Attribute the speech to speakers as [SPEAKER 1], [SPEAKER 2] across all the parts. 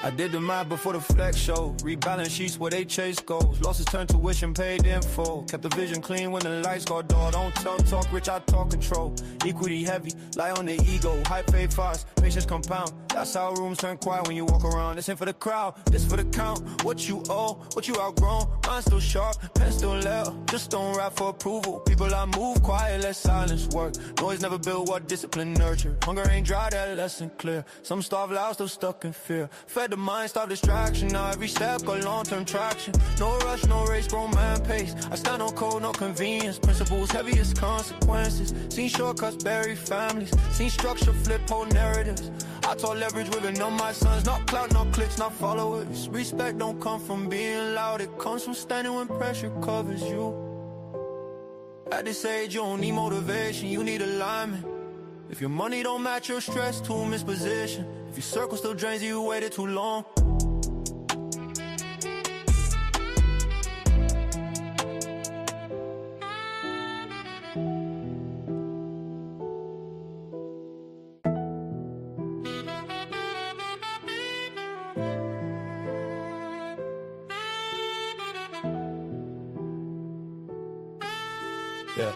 [SPEAKER 1] I did the math before the flex show. Rebalance sheets where they chase goals. Losses turned tuition paid in full. Kept the vision clean when the lights go dull. Don't talk rich, I talk control. Equity heavy, lie on the ego. Hype fade fast, patience compound. That's how rooms turn quiet when you walk around. This ain't for the crowd, this for the count. What you owe, what you outgrown. Mind still sharp, pen still level. Just don't rap for approval. People I move quiet, let silence work. Noise never build what discipline nurture. Hunger ain't dry, that lesson clear. Some starve loud, still stuck in fear. Fed the mind, stop distraction. Now every step got long-term traction. No rush, no race, grown man pace. I stand on code, no convenience. Principles, heaviest consequences. Seen shortcuts bury families. Seen structure flip whole narratives. I taught leverage with on my sons. Not clout, not clicks, not followers. Respect don't come from being loud. It comes from standing when pressure covers you. At this age, you don't need motivation, you need alignment. If your money don't match your stress, too misposition. If your circle still drains you, you waited too long. Yeah.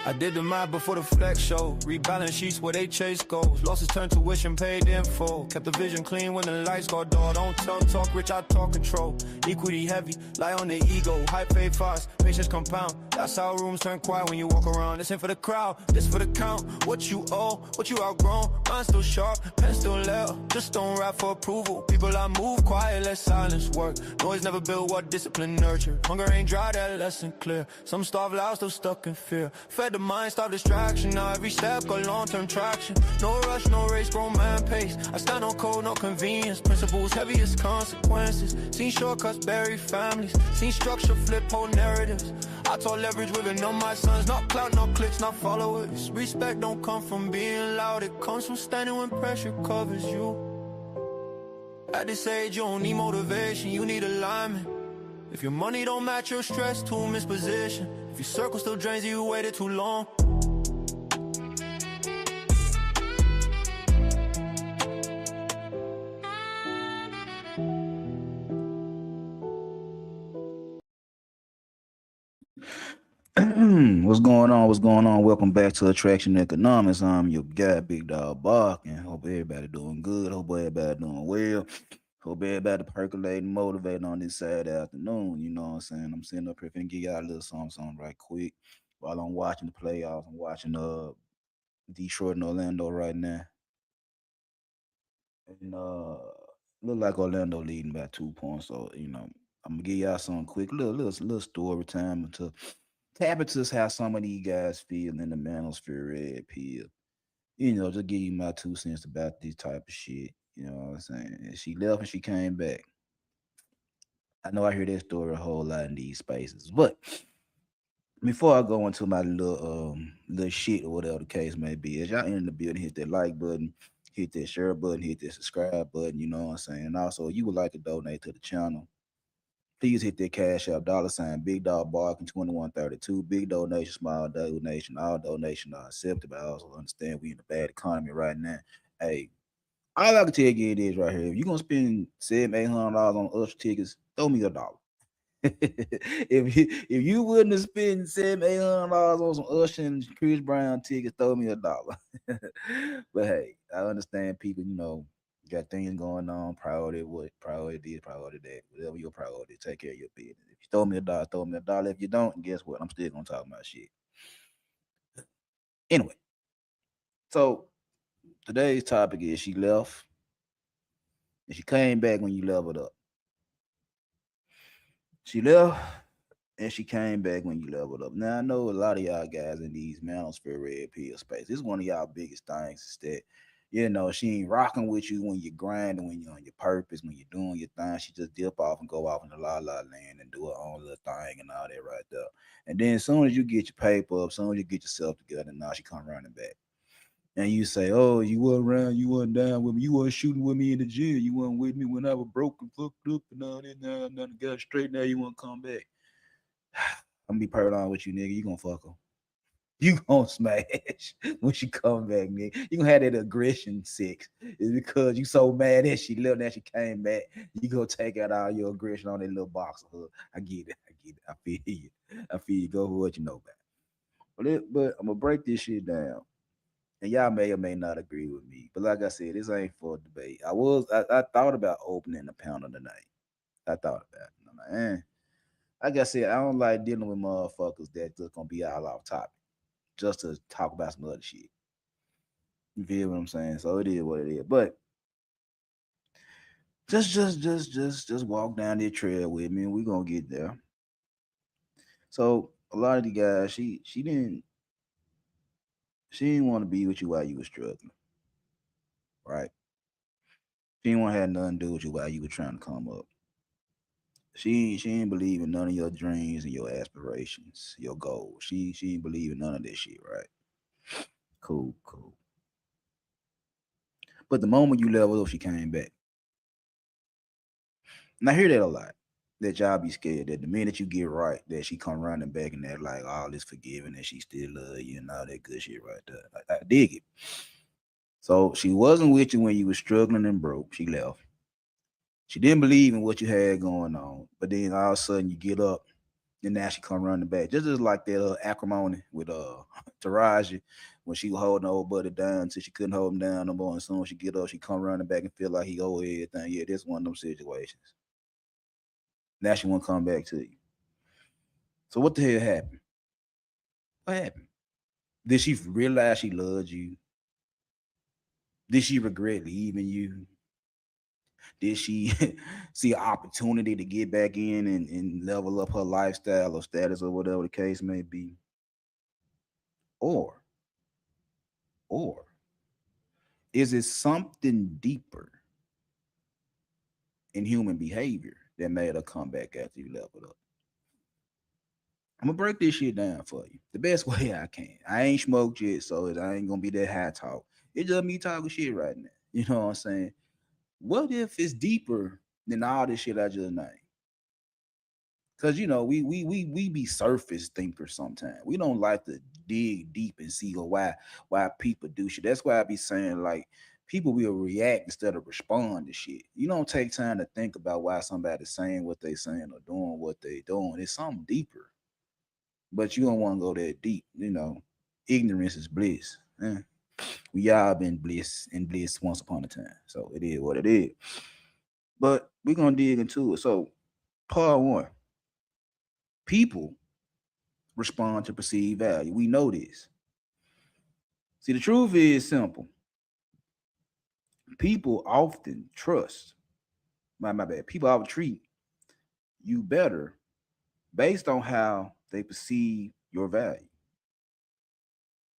[SPEAKER 1] I did the math before the flex show. Rebalance sheets where they chase goals. Losses turned tuition paid in full. Kept the vision clean when the lights go dull. Don't talk rich, I talk control. Equity heavy, lie on the ego. Hype fade fast, patience compound. That's how rooms turn quiet when you walk around. This ain't for the crowd, this for the count. What you owe, what you outgrown. Mind still sharp, pen still level. Just don't rap for approval. People I move quiet, let silence work. Noise never build what discipline nurture. Hunger ain't dry, that lesson clear. Some starve loud, still stuck in fear. Fed the mind, stop distraction. Now every step got long-term traction. No rush, no race, grown man pace. I stand on code, no convenience. Principles, heaviest consequences. Seen shortcuts bury families. Seen structure flip whole narratives. I taught leverage with on my sons. Not clout, not clicks, not followers. Respect don't come from being loud. It comes from standing when pressure covers you. At this age, you don't need motivation, you need alignment. If your money don't match your stress, too misposition. If your circle still drains you, you waited too long.
[SPEAKER 2] What's going on? What's going on? Welcome back to Attraction Economics. I'm your guy, Big Dog Bark, and hope everybody doing good. Hope everybody doing well. Hope everybody percolating, motivating on this Saturday afternoon. You know what I'm saying? I'm sitting up here finna give y'all a little something right quick while I'm watching the playoffs. I'm watching Detroit and Orlando right now. And look like Orlando leading by 2 points. So, I'm gonna give y'all some quick little story time to tap into how some of these guys feel in the manosphere red pill. Just give you my 2 cents about this type of shit. You know what I'm saying? And she left and she came back. I know I hear that story a whole lot in these spaces. But before I go into my little shit or whatever the case may be, as y'all in the building, hit that like button, hit that share button, hit that subscribe button, you know what I'm saying? And also, you would like to donate to the channel, please hit that cash up, $ Big Dog Barking 2132. Big donation, small donation, all donations are accepted, but I also understand we in a bad economy right now. Hey, all I can tell you it is right here. If you're gonna spend $700-800 on Usher tickets, throw me $1. if you wouldn't have spent $700-800 on some Usher and Chris Brown tickets, throw me $1. But hey, I understand people, got things going on, priority what, priority this, priority that, whatever your priority, take care of your business. If you throw me $1, throw me $1. If you don't, guess what? I'm still gonna talk about shit. Anyway, so today's topic is she left and she came back when you leveled up. She left and she came back when you leveled up. Now I know a lot of y'all guys in these manosphere red pill space. This is one of y'all biggest things is that she ain't rocking with you when you're grinding, when you're on your purpose, when you're doing your thing. She just dip off and go off in the la la land and do her own little thing and all that right there. And then as soon as you get your paper up, as soon as you get yourself together, now she come running back. And you say, oh, you wasn't around, you wasn't down with me, you wasn't shooting with me in the gym, you wasn't with me when I was broke and fucked up and all that. Now I got straight. Now you want to come back. I'm gonna be perfectly honest with you, nigga. You gonna fuck her. You gonna smash when she come back, nigga. You gonna have that aggression sex. It's because you so mad that she left, that she came back. You gonna take out all your aggression on that little box of her. I get it. I get it. I feel you. I feel you. Go for what you know about. But I'm gonna break this shit down. And y'all may or may not agree with me. But like I said, this ain't for debate. I thought about opening a pound of the night. I thought about it. I'm like, like I said, I don't like dealing with motherfuckers that just gonna be all off topic just to talk about some other shit. You feel what I'm saying? So it is what it is. But just walk down the trail with me, and we gonna get there. So a lot of the guys, she didn't want to be with you while you were struggling, right? She didn't want to have nothing to do with you while you were trying to come up. She didn't believe in none of your dreams and your aspirations, your goals. She didn't believe in none of this shit, right? Cool, cool. But the moment you leveled up, she came back. And I hear that a lot. That y'all be scared that the minute you get right, that she come running back and that like all this forgiving, that she still love you and all that good shit right there. I dig it. So she wasn't with you when you was struggling and broke. She left. She didn't believe in what you had going on. But then all of a sudden you get up and now she come running back. Just as like that acrimony with Taraji when she was holding her old buddy down until she couldn't hold him down no more. And as soon as she get up, she come running back and feel like he owe everything. Yeah, this one of them situations. Now she won't come back to you. So what the hell happened? What happened? Did she realize she loved you? Did she regret leaving you? Did she see an opportunity to get back in and level up her lifestyle or status or whatever the case may be? Or, or is it something deeper in human behavior that made her come back after you leveled up? I'm gonna break this shit down for you the best way I can. I ain't smoked yet, so I ain't gonna be that high talk. It's just me talking shit right now. You know what I'm saying? What if it's deeper than all this shit I just named? Cause you know we be surface thinkers sometimes. We don't like to dig deep and see why people do shit. That's why I be saying like people will react instead of respond to shit. You don't take time to think about why somebody's saying what they saying or doing what they doing. It's something deeper, but you don't want to go that deep. You know, ignorance is bliss. Eh. We all been bliss and bliss once upon a time, so it is what it is. But we're gonna dig into it. So part one, people respond to perceived value. We know this. See, the truth is simple. People often trust, my bad, people often treat you better based on how they perceive your value.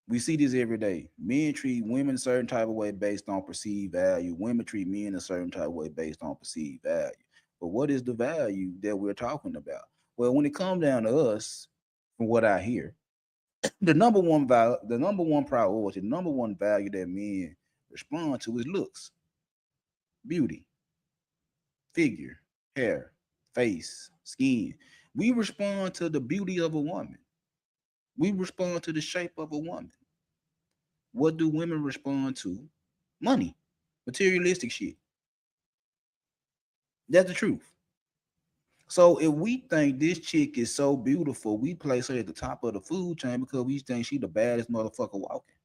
[SPEAKER 2] We see this every day. Men treat women a certain type of way based on perceived value. Women treat men a certain type of way based on perceived value. But what is the value that we're talking about? Well, when it comes down to us, from what I hear, the number one priority, the number one value that men respond to is looks, beauty, figure, hair, face, skin. We respond to the beauty of a woman. We respond to the shape of a woman. What do women respond to? Money, materialistic shit. That's the truth. So if we think this chick is so beautiful, we place her at the top of the food chain because we think she the baddest motherfucker walking.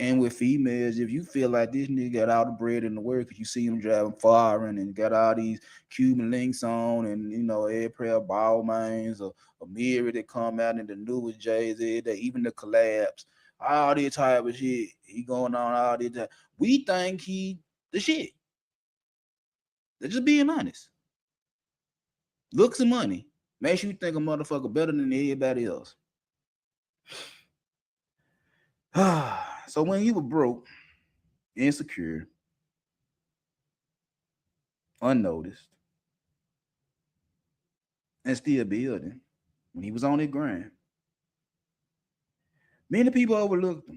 [SPEAKER 2] And with females, if you feel like this nigga got all the bread in the world, because you see him driving foreign and got all these Cuban links on, and you know, every pair of ball mains or a mirror that come out in the newest Jay-Z, that even the collabs, all this type of shit, he going on all this time. We think he the shit. They're just being honest. Looks and money makes you think a motherfucker better than everybody else. So when you were broke, insecure, unnoticed, and still building, when he was on his grind, many people overlooked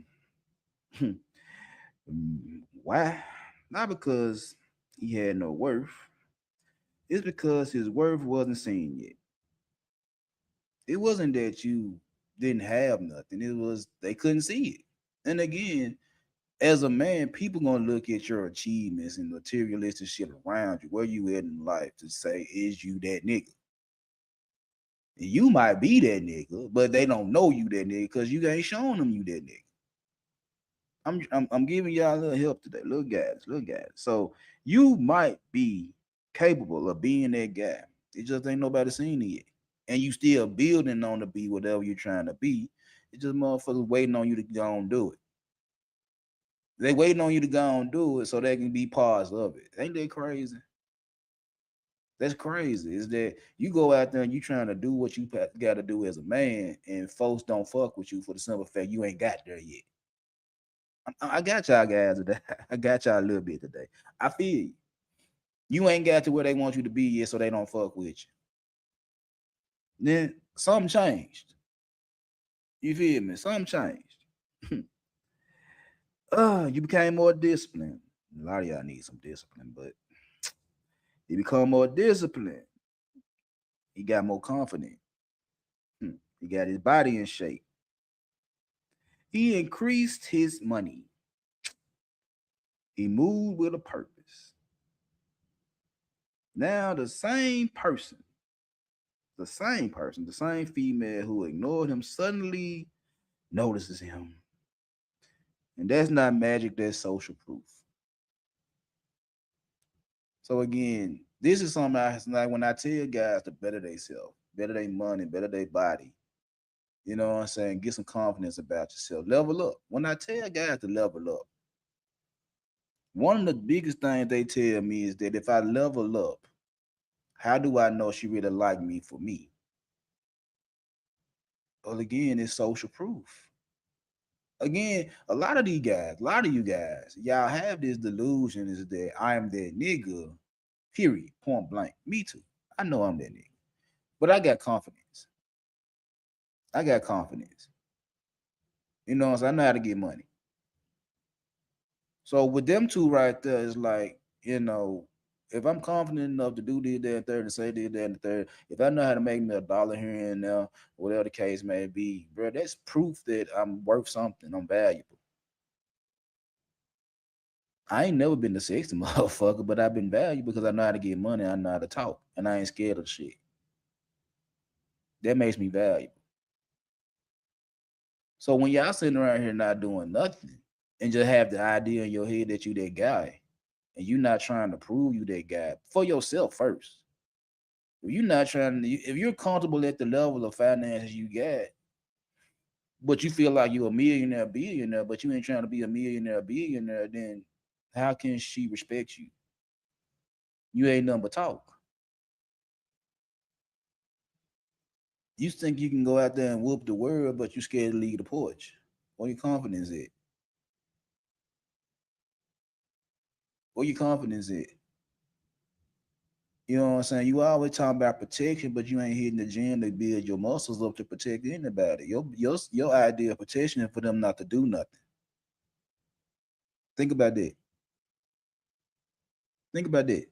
[SPEAKER 2] him. Why? Not because he had no worth. It's because his worth wasn't seen yet. It wasn't that you didn't have nothing. It was they couldn't see it. And again, as a man, people gonna look at your achievements and materialistic shit around you, where you at in life, to say, is you that nigga? And you might be that nigga, but they don't know you that nigga because you ain't showing them you that nigga. I'm giving y'all a little help today, little guys, little guys. So you might be capable of being that guy. It just ain't nobody seen it yet. And you still building on to be whatever you're trying to be. It's just motherfuckers waiting on you to go and do it. They waiting on you to go and do it so they can be parts of it. Ain't that crazy? That's crazy. Is that you go out there and you trying to do what you got to do as a man, and folks don't fuck with you for the simple fact you ain't got there yet. I got y'all guys today. I got y'all a little bit today. I feel you. You ain't got to where they want you to be yet, so they don't fuck with you. Then something changed. You feel me? Something changed. You became more disciplined. A lot of y'all need some discipline, but he become more disciplined. He got more confident. He got his body in shape. He increased his money. He moved with a purpose. Now the same female who ignored him suddenly notices him. And that's not magic, that's social proof. So again, this is something like when I tell guys to better themselves, better their money, better their body. You know what I'm saying? Get some confidence about yourself. Level up. When I tell guys to level up, one of the biggest things they tell me is that if I level up, how do I know she really like me for me? Well, again, it's social proof. Again, a lot of you guys, y'all have this delusion is that I am that nigga, period, point blank. Me too. I know I'm that nigga. But I got confidence. You know what I'm saying? I know how to get money. So with them two right there, it's like, if I'm confident enough to do this, that, and third, and say this, that, and the third, if I know how to make me $1 here and there, whatever the case may be, bro, that's proof that I'm worth something. I'm valuable. I ain't never been the sexy motherfucker, but I've been valuable because I know how to get money. I know how to talk, and I ain't scared of shit. That makes me valuable. So when y'all sitting around here not doing nothing and just have the idea in your head that you that guy, and you're not trying to prove you that guy for yourself first. If you're not trying to, if you're comfortable at the level of finances you got, but you feel like you're a millionaire, billionaire, but you ain't trying to be a millionaire, billionaire, then how can she respect you? You ain't nothing but talk. You think you can go out there and whoop the world, but you scared to leave the porch. Where your confidence at? Where your confidence at? You know what I'm saying? You always talking about protection, but you ain't hitting the gym to build your muscles up to protect anybody. Your idea of protection is for them not to do nothing. Think about that. Think about that.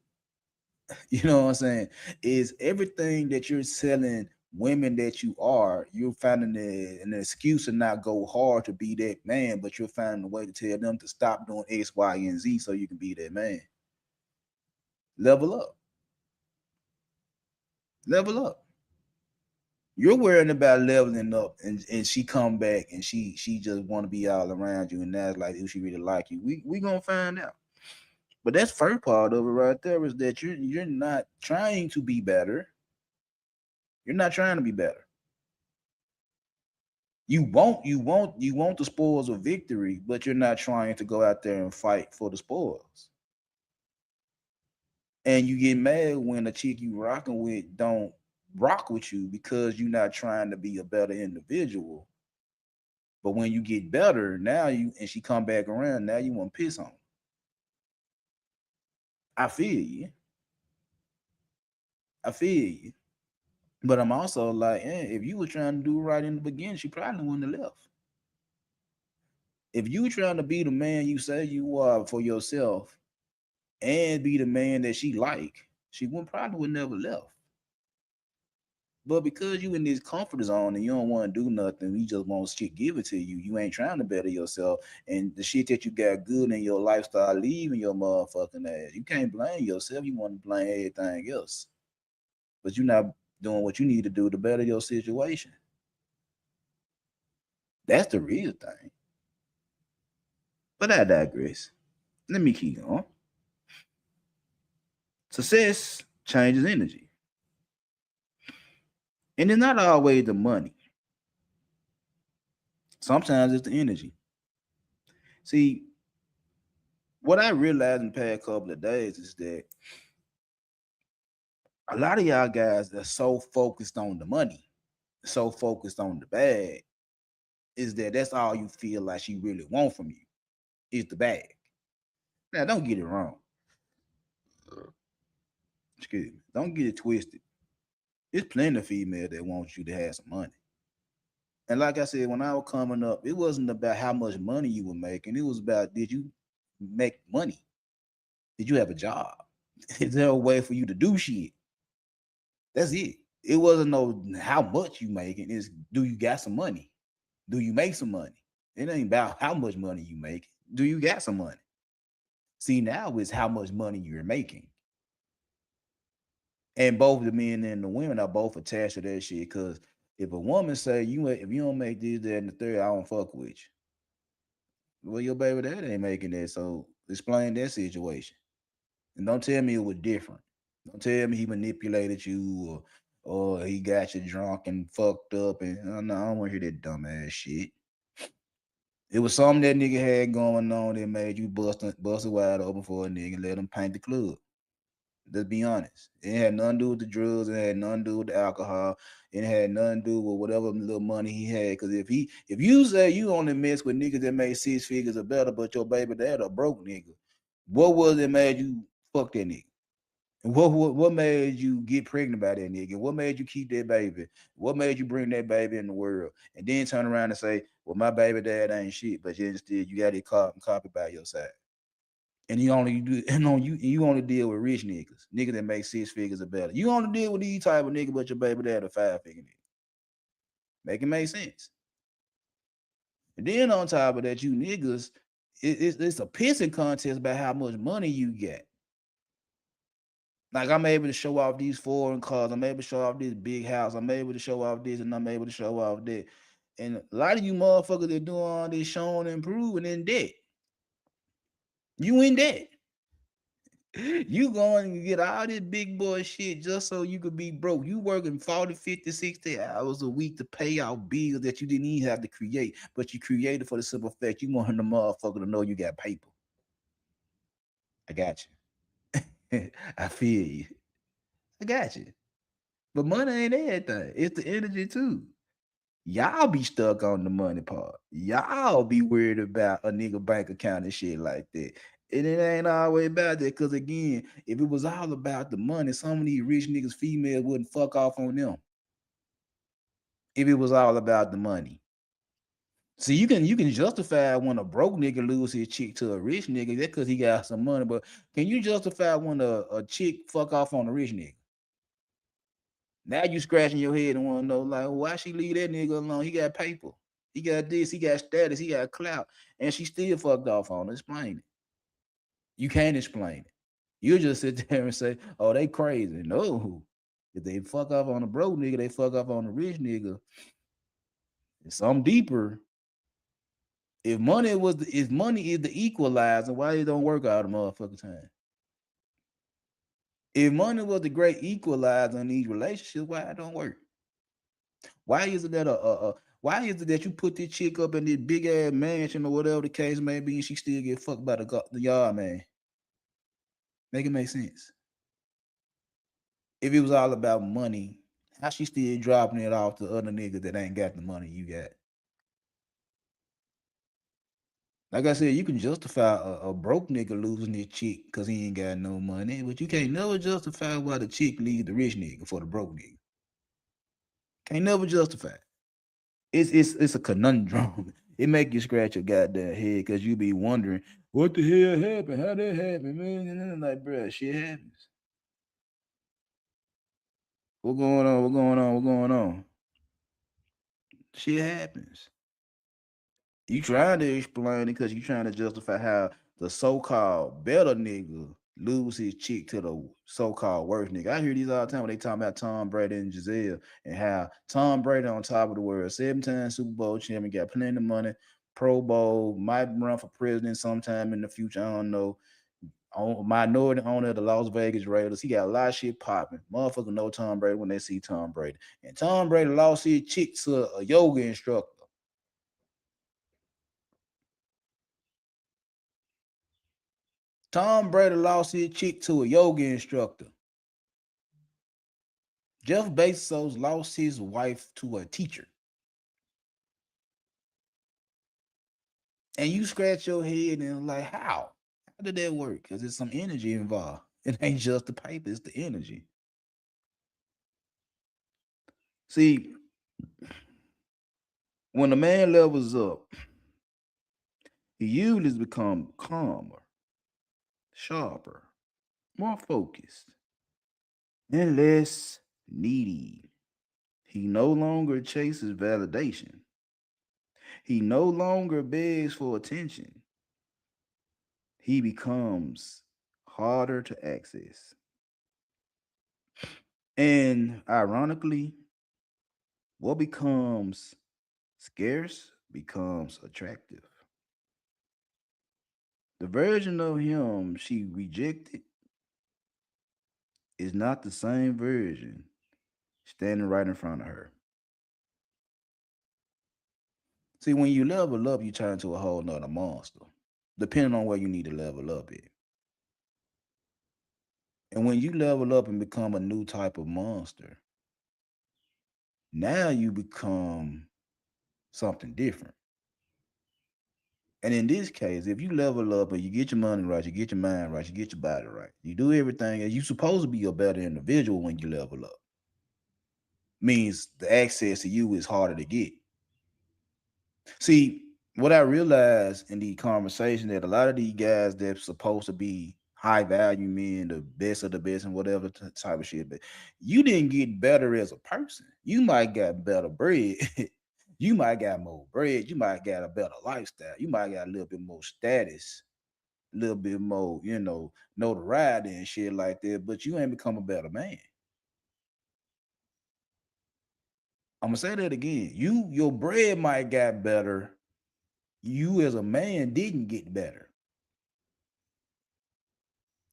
[SPEAKER 2] You know what I'm saying? Is everything that you're selling women that you're finding an excuse to not go hard to be that man, but you're finding a way to tell them to stop doing X, Y, and Z so you can be that man. Level up. Level up. You're worrying about leveling up, and she come back and she just want to be all around you, and that's like if she really like you. We gonna find out. But that's first part of it right there is that you're not trying to be better. You're not trying to be better. You want the spoils of victory, but you're not trying to go out there and fight for the spoils. And you get mad when the chick you rocking with don't rock with you because you're not trying to be a better individual. But when you get better, and she come back around, now you want to piss on. I feel you. But I'm also like, if you were trying to do right in the beginning, she probably wouldn't have left. If you trying to be the man you say you are for yourself and be the man that she like, she probably would never left. But because you in this comfort zone and you don't want to do nothing, you just want shit given to you. You ain't trying to better yourself, and the shit that you got good in your lifestyle leaving your motherfucking ass. You can't blame yourself. You want to blame everything else, but you're not doing what you need to do to better your situation. That's the real thing. But I digress. Let me keep going. Success changes energy, and it's not always the money. Sometimes it's the energy. See, what I realized in the past couple of days is that a lot of y'all guys are so focused on the money, so focused on the bag, is that that's all you feel like she really want from you is the bag. Now, don't get it wrong. Excuse me. Don't get it twisted. There's plenty of females that want you to have some money. And like I said, when I was coming up, it wasn't about how much money you were making. It was about, did you make money? Did you have a job? Is there a way for you to do shit? That's it. It wasn't no how much you making. It's do you got some money? Do you make some money? It ain't about how much money you make. Do you got some money? See, now it's how much money you're making. And both the men and the women are both attached to that shit. Cause if a woman say if you don't make this, that, and the third, I don't fuck with you. Well, your baby dad ain't making that. So explain that situation. And don't tell me it was different. Don't tell me he manipulated you or he got you drunk and fucked up. And no, I don't want to hear that dumbass shit. It was something that nigga had going on that made you bust it wide open for a nigga and let him paint the club. Let's be honest. It had nothing to do with the drugs. It had nothing to do with the alcohol. It had nothing to do with whatever little money he had. Because if you say you only mess with niggas that made 6 figures or better, but your baby dad a broke nigga, what was it made you fuck that nigga? What made you get pregnant by that nigga? What made you keep that baby? What made you bring that baby in the world? And then turn around and say, well, my baby dad ain't shit, but you instead you got it copy by your side. And you only do you only deal with rich niggas that make 6 figures or better. You only deal with these type of niggas, but your baby dad a 5-figure nigga. Make it make sense. And then on top of that, you niggas, it's a pissing contest about how much money you get. Like I'm able to show off these foreign cars, I'm able to show off this big house, I'm able to show off this, and I'm able to show off that. And a lot of you motherfuckers that doing all this showing and proving in debt. You in debt. You going to get all this big boy shit just so you could be broke. You working 40, 50, 60 hours a week to pay out bills that you didn't even have to create, but you created for the simple fact you want the motherfucker to know you got paper. I got you. I feel you. I got you. But money ain't everything. It's the energy too. Y'all be stuck on the money part. Y'all be worried about a nigga bank account and shit like that. And it ain't always about that. Cause again, if it was all about the money, some of these rich niggas, females wouldn't fuck off on them. If it was all about the money. See, you can justify when a broke nigga lose his chick to a rich nigga, that's because he got some money. But can you justify when a chick fuck off on a rich nigga? Now you scratching your head and want to know, like, why she leave that nigga alone? He got paper. He got this. He got status. He got clout. And she still fucked off on her. Explain it. You can't explain it. You just sit there and say, oh, they crazy. No. If they fuck off on a broke nigga, they fuck off on a rich nigga. It's something deeper. If money is the equalizer, why it don't work all the motherfucking time? If money was the great equalizer in these relationships, why it don't work? Why is it that you put this chick up in this big ass mansion or whatever the case may be, and she still get fucked by the yard man? Make it make sense. If it was all about money, how she still dropping it off to other niggas that ain't got the money you got? Like I said, you can justify a broke nigga losing his chick because he ain't got no money, but you can't never justify why the chick leave the rich nigga for the broke nigga. Can't never justify it. It's a conundrum. It make you scratch your goddamn head because you be wondering what the hell happened, how that happened, man. And then like, bro, shit happens. What going on? What going on? What going on? Shit happens. You trying to explain it because you trying to justify how the so-called better nigga lose his chick to the so-called worst nigga. I hear these all the time when they talk about Tom Brady and Giselle and how Tom Brady on top of the world, 7-time Super Bowl champion, got plenty of money, Pro Bowl, might run for president sometime in the future. I don't know. Minority owner of the Las Vegas Raiders. He got a lot of shit popping. Motherfucker know Tom Brady when they see Tom Brady. And Tom Brady lost his chick to a yoga instructor. Tom Brady lost his chick to a yoga instructor. Jeff Bezos lost his wife to a teacher. And you scratch your head and like, how? How did that work? Because there's some energy involved. It ain't just the paper, it's the energy. See, when a man levels up, he usually become calmer, sharper, more focused, and less needy. He no longer chases validation. He no longer begs for attention. He becomes harder to access. And ironically, what becomes scarce becomes attractive. The version of him she rejected is not the same version standing right in front of her. See, when you level up, you turn into a whole nother monster, depending on where you need to level up at. And when you level up and become a new type of monster, now you become something different. And in this case, if you level up and you get your money right, you get your mind right, you get your body right, you do everything as you supposed to be a better individual when you level up. Means the access to you is harder to get. See, what I realized in the conversation that a lot of these guys that's supposed to be high value men, the best of the best and whatever type of shit, but you didn't get better as a person. You might got better bread. You might got more bread. You might got a better lifestyle. You might got a little bit more status, a little bit more, notoriety and shit like that. But you ain't become a better man. I'm gonna say that again. Your bread might got better. You as a man didn't get better.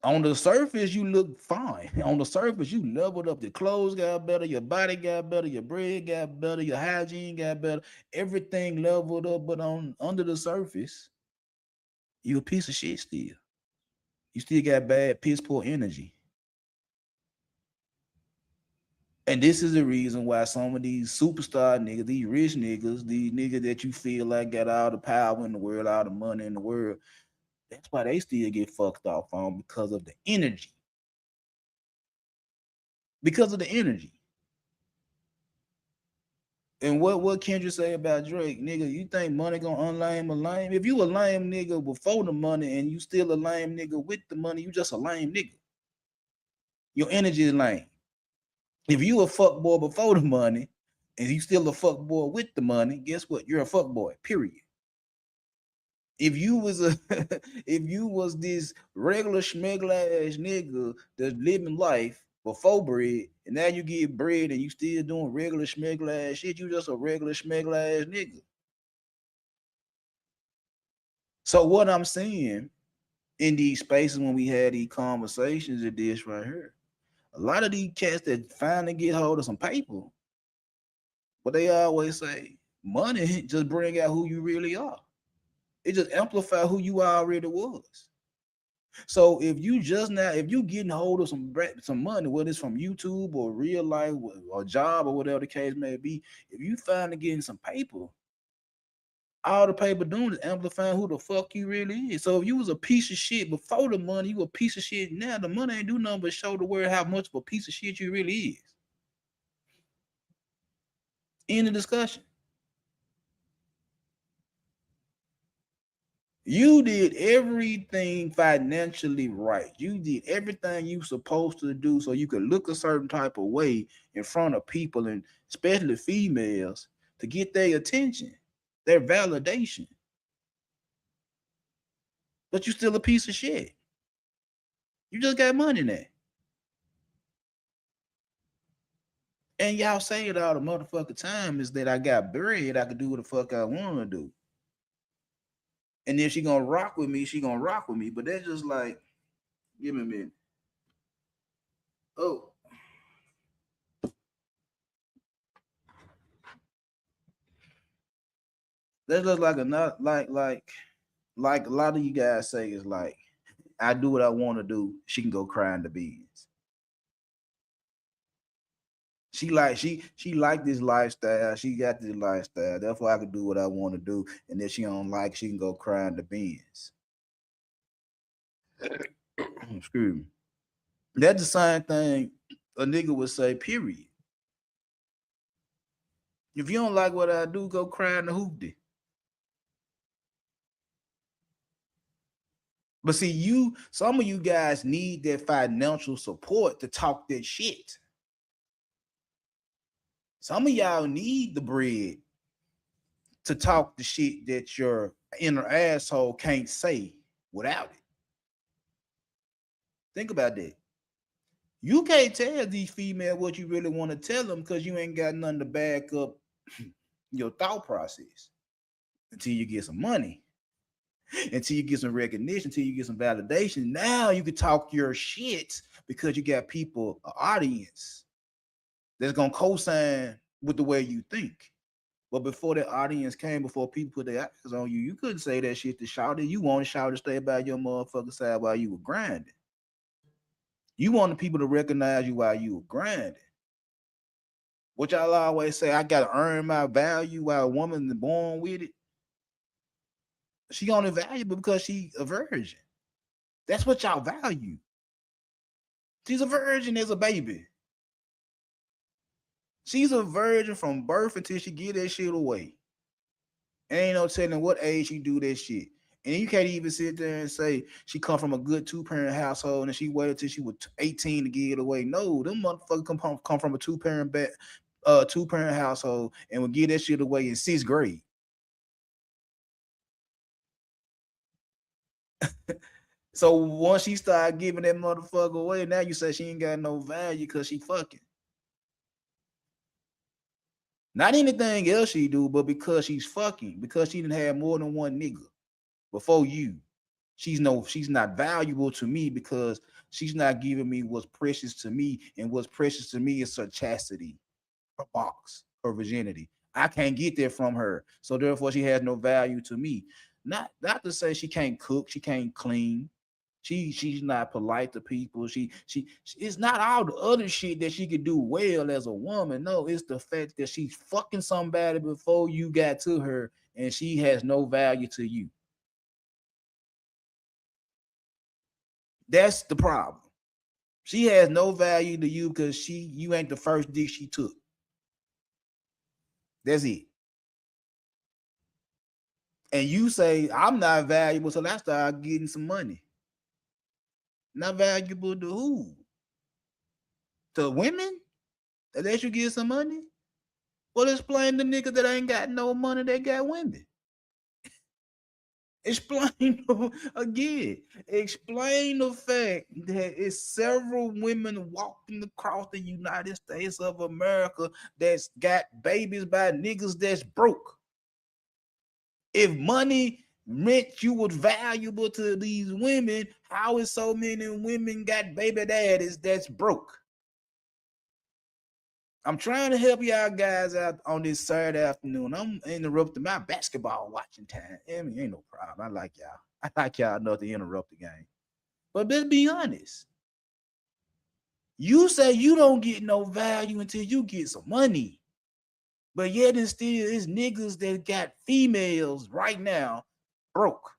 [SPEAKER 2] On the surface, you look fine. On the surface, you leveled up. Your clothes got better, your body got better, your bread got better, your hygiene got better. Everything leveled up, but on under the surface, you a piece of shit still. You still got bad, piss poor energy. And this is the reason why some of these superstar niggas, these rich niggas, these niggas that you feel like got all the power in the world, all the money in the world, that's why they still get fucked off on because of the energy. Because of the energy. And what can you say about Drake, nigga? You think money gonna unlame a lame? If you a lame nigga before the money and you still a lame nigga with the money, you just a lame nigga. Your energy is lame. If you a fuck boy before the money and you still a fuck boy with the money, guess what? You're a fuck boy. Period. If you was a if you was this regular schmegler ass nigga that's living life before bread, and now you get bread and you still doing regular schmegler ass shit, you just a regular schmegler ass nigga. So what I'm saying in these spaces when we had these conversations is this right here. A lot of these cats that finally get hold of some paper, but they always say money just bring out who you really are. It just amplify who you already was. So if you getting hold of some money, whether it's from YouTube or real life or job or whatever the case may be, if you finally getting some paper, all the paper doing is amplifying who the fuck you really is. So if you was a piece of shit before the money, you a piece of shit now. The money ain't do nothing but show the world how much of a piece of shit you really is. End of discussion. You did everything financially right. You did everything you supposed to do so you could look a certain type of way in front of people, and especially females, to get their attention, their validation. But you still a piece of shit. You just got money now. And y'all say it all the motherfucking time is that I got bread, I can do what the fuck I want to do. And then she gonna rock with me, she gonna rock with me. But that's just like, give me a minute. Oh, that's just like a not like a lot of you guys say is like, I do what I want to do. She can go cry in the beans. She like this lifestyle. She got this lifestyle. Therefore, I can do what I want to do. And if she don't like, she can go cry in the beans. Excuse me. That's the same thing a nigga would say, period. If you don't like what I do, go cry in the hoopty. But see, some of you guys need that financial support to talk that shit. Some of y'all need the bread to talk the shit that your inner asshole can't say without it. Think about that. You can't tell these females what you really want to tell them because you ain't got nothing to back up your thought process until you get some money, until you get some recognition, until you get some validation. Now you can talk your shit because you got people, an audience that's gonna co-sign with the way you think. But before that audience came, before people put their eyes on you, you couldn't say that shit to shout it. You wanted shout to stay by your motherfucking side while you were grinding. You wanted people to recognize you while you were grinding. What y'all always say, I gotta earn my value while a woman is born with it. She only valuable because she's a virgin. That's what y'all value. She's a virgin as a baby. She's a virgin from birth until she get that shit away. Ain't no telling what age she do that shit. And you can't even sit there and say she come from a good 2-parent household and she waited till she was 18 to get it away. No, them motherfuckers come from a 2-parent household and will get that shit away in 6th grade. So once she started giving that motherfucker away, now you say she ain't got no value because she fucking. Not anything else she do, but because she's fucking, because she didn't have more than one nigga before you. She's not valuable to me because she's not giving me what's precious to me, and what's precious to me is her chastity, her box, her virginity. I can't get that from her, so therefore she has no value to me. Not to say she can't cook, she can't clean, she's not polite to people. She it's not all the other shit that she could do well as a woman. No, it's the fact that she's fucking somebody before you got to her, and she has no value to you. That's the problem. She has no value to you because you ain't the first dick she took. That's it. And you say I'm not valuable, so I start getting some money. Not valuable to who? To women? Unless you get some money? Well, explain the nigga that ain't got no money that got women. Explain again. Explain the fact that it's several women walking across the United States of America that's got babies by niggas that's broke. If money meant you was valuable to these women, how is so many women got baby daddies that's broke? I'm trying to help y'all guys out on this Saturday afternoon. I'm interrupting my basketball watching time. I mean, ain't no problem. I like y'all. I like y'all enough to interrupt the game. But let's be honest. You say you don't get no value until you get some money. But yet and still, it's niggas that got females right now broke.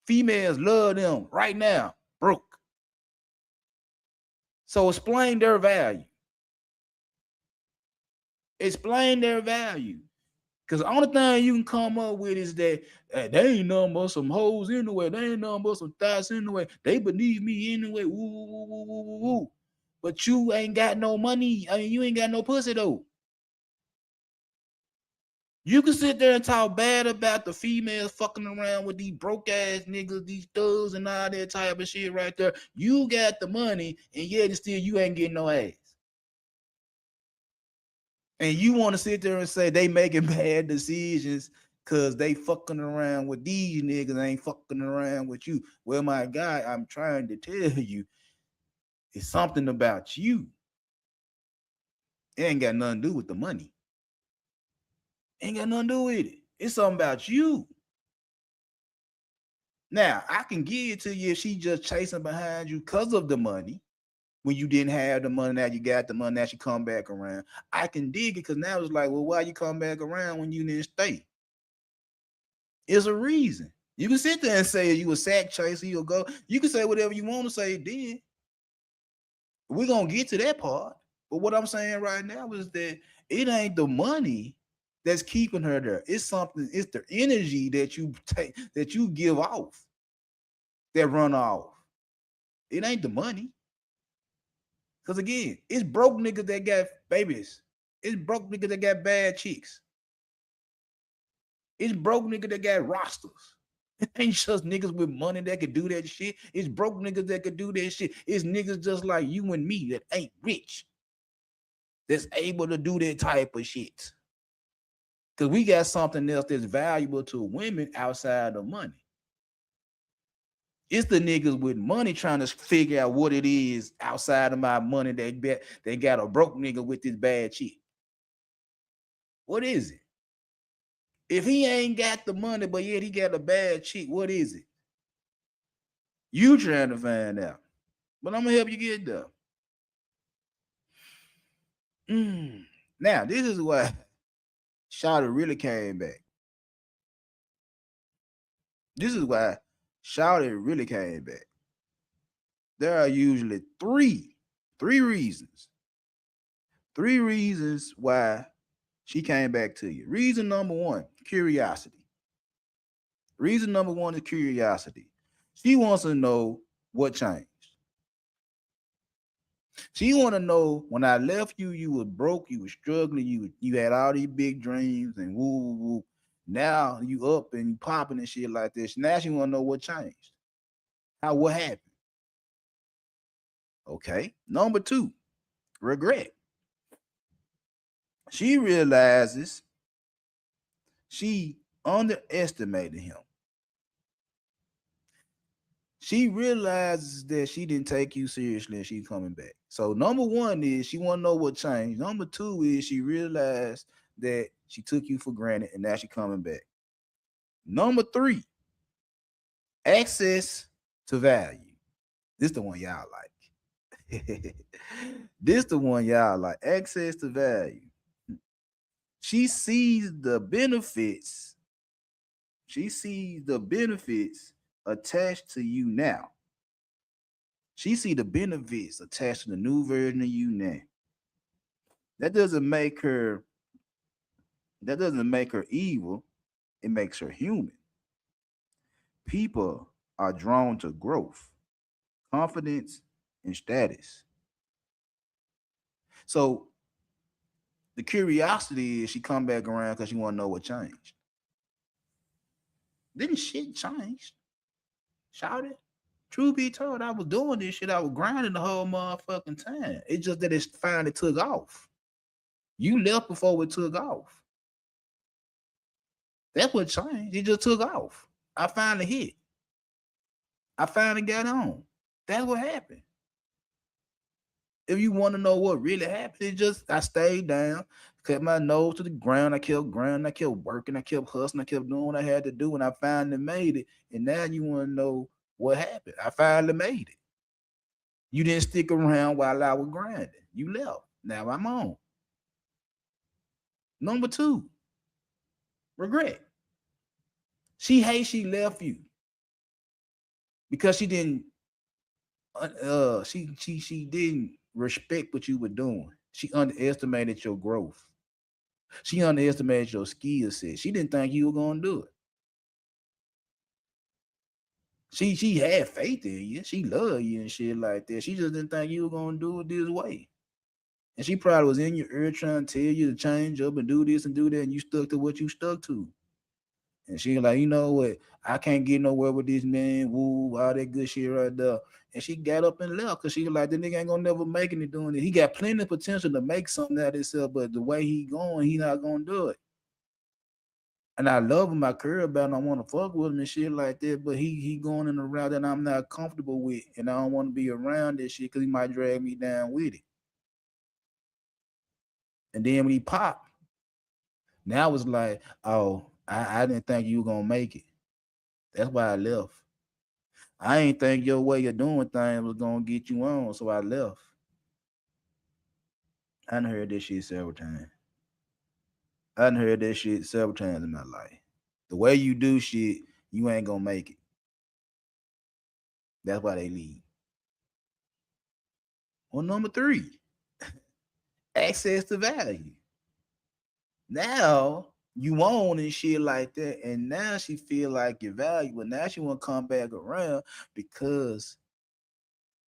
[SPEAKER 2] Females love them right now broke. So explain their value. Explain their value. Because the only thing you can come up with is that they ain't nothing but some hoes anyway. They ain't nothing but some thoughts anyway. They beneath me anyway. Woo, woo, woo, woo, woo, woo. But you ain't got no money. I mean, you ain't got no pussy though. You can sit there and talk bad about the females fucking around with these broke ass niggas, these thugs, and all that type of shit right there. You got the money, and yet still you ain't getting no ass. And you want to sit there and say they making bad decisions because they fucking around with these niggas, ain't fucking around with you. Well, my guy, I'm trying to tell you, it's something about you. It ain't got nothing to do with the money. Ain't got nothing to do with it. It's something about you. Now, I can give it to you if she just chasing behind you because of the money. When you didn't have the money, now you got the money, now she come back around. I can dig it because now it's like, well, why you come back around when you didn't stay? It's a reason. You can sit there and say you a sack chaser, you'll go. You can say whatever you want to say then. We're going to get to that part. But what I'm saying right now is that it ain't the money that's keeping her there. It's something, it's the energy that you take, that you give off, that run off. It ain't the money. Because again, it's broke niggas that got babies. It's broke niggas that got bad chicks. It's broke niggas that got rosters. It ain't just niggas with money that could do that shit. It's broke niggas that could do that shit. It's niggas just like you and me that ain't rich, that's able to do that type of shit. Because we got something else that's valuable to women outside of money. It's the niggas with money trying to figure out what it is outside of my money that bet they got a broke nigga with this bad chick. What is it? If he ain't got the money, but yet he got a bad chick, what is it? You trying to find out. But I'm gonna help you get there. Now, this is why Shawty really came back. This is why Shawty really came back. There are usually three reasons. 3 reasons why she came back to you. Reason number 1, curiosity. Reason number 1 is curiosity. She wants to know what changed. She want to know, when I left you, you was broke, you was struggling, you had all these big dreams and woo, woo, woo. Now you up and you popping and shit like this. Now she want to know what changed. What happened? Okay. Number 2, regret. She realizes she underestimated him. She realizes that she didn't take you seriously and she's coming back. So number 1 is she want to know what changed. Number 2 is she realized that she took you for granted and now she's coming back. Number 3, access to value. This the one y'all like. This the one y'all like. Access to value. She sees the benefits. She sees the benefits attached to you now. She see the benefits attached to the new version of you now. That doesn't make her evil. It makes her human. People are drawn to growth, confidence, and status. So the curiosity is she come back around because she want to know what changed. Didn't shit change? Shout it. Truth be told, I was doing this shit. I was grinding the whole motherfucking time. It's just that it finally took off. You left before it took off. That's what changed. It just took off. I finally hit. I finally got on. That's what happened. If you want to know what really happened, it just I stayed down, kept my nose to the ground. I kept grinding. I kept working. I kept hustling. I kept doing what I had to do, and I finally made it. And now you want to know what happened. I finally made it. You didn't stick around while I was grinding. You left. Now I'm on. Number 2, regret. She hates she left you because she didn't she didn't respect what you were doing. She underestimated your growth. She underestimated your skill set. She didn't think you were gonna do it. She had faith in you. She loved you and shit like that. She just didn't think you were gonna do it this way. And she probably was in your ear trying to tell you to change up and do this and do that, and you stuck to what you stuck to. And she like, you know what? I can't get nowhere with this man. Woo, all that good shit right there. And she got up and left because she was like, the nigga ain't gonna never make it doing it. He got plenty of potential to make something out of himself, but the way he going, he not gonna do it. And I love him, I care about him, I want to fuck with him and shit like that, but he going in a route that I'm not comfortable with, and I don't want to be around this shit because he might drag me down with it. And then when he popped, now it's like, oh, I didn't think you were gonna make it. That's why I left. I ain't think your way of doing things was gonna get you on, so I left. I done heard this shit several times. I done heard that shit several times in my life. The way you do shit, you ain't gonna make it. That's why they leave. Well, number 3, access to value. Now you own and shit like that, and now she feel like you're valuable. Now she want to come back around because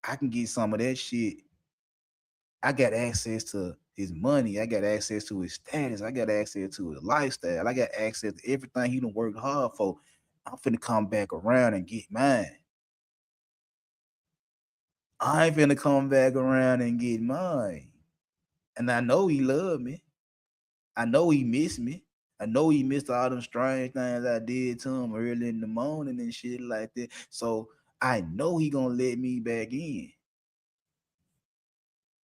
[SPEAKER 2] I can get some of that shit. I got access to his money. I got access to his status. I got access to his lifestyle. I got access to everything he done worked hard for. I'm finna come back around and get mine. I ain't finna come back around and get mine. And I know he loved me. I know he missed me. I know he missed all them strange things I did to him early in the morning and shit like that. So I know he gonna let me back in.